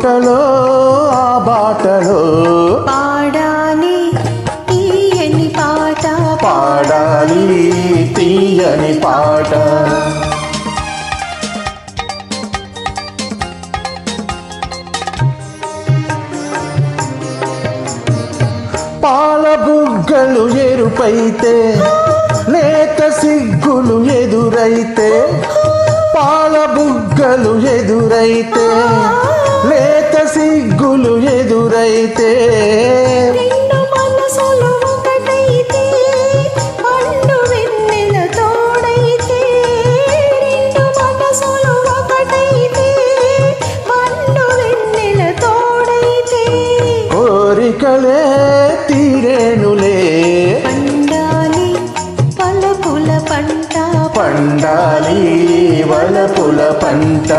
మాటలో ఆ బాటలో పాడాలి తీయని పాట, పాడాలి తీయని పాట. పాల బుగ్గలు ఎరుపైతే లేత సిగ్గులు ఎదురైతే, పాల బుగ్గలు ఎదురైతే లేత సిగ్గులు ఎదురైతే, రెండు మనసులు ఒకటైతే పండు వెన్నెల తోడైతే, రెండు మనసులు ఒకటైతే పండు వెన్నెల తోడైతే, కోరికలే తీరేనులే పండాలి పలుకుల పంట, పండాలి వలపుల పంట.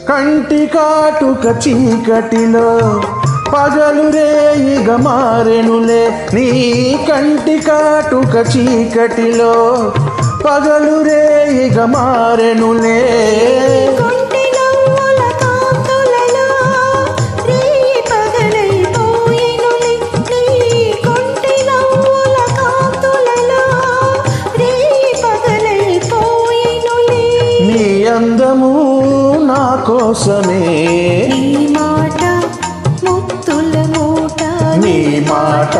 కంటి కాటుక చీకటిలో పగలు రేయిగ మారెనులే, నీ కంటి కాటుక చీకటిలో పగలు రేయిగ మారెనులే. కొంటి నవ్వుల కాంతులలో రేయి పగలైపోయెనులే, నీ కొంటి నవ్వుల కాంతులలో రేయి పగలైపోయెనులే. నీ అందము నా కోసమే, నీ మాట ముత్తుల మూట, నీ మాట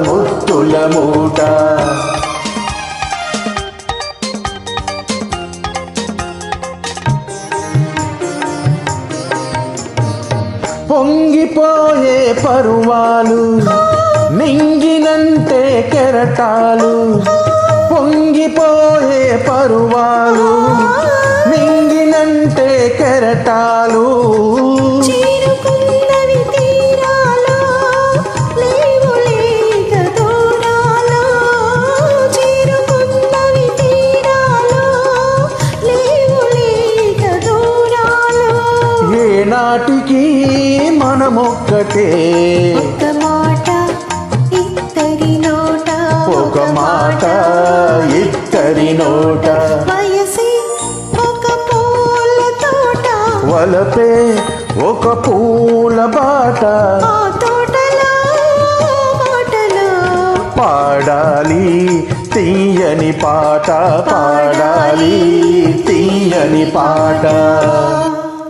ముత్తుల మూట. పొంగిపోయే పరువాలు నింగినంటే కెరటాలు, పొంగిపోయే పరువాలు నింగినంటే కెరటాలు, చేరుకున్నవి తీరాలో లేవులేక దూరాలో, చేరుకున్నవి తీరాలో లేవులేక దూరాలో. ఏనాటికి మనమొక్కటే, ఒక మాట ఇద్దరి నోట, ఒక మాట ఇద్దరి నోట, వయసే ఒక పూల తోట, వలపే ఒక పూల బాట. ఆ తోటలో మాటలో పాడాలి తీయని పాట, పాడాలి తీయని పాట.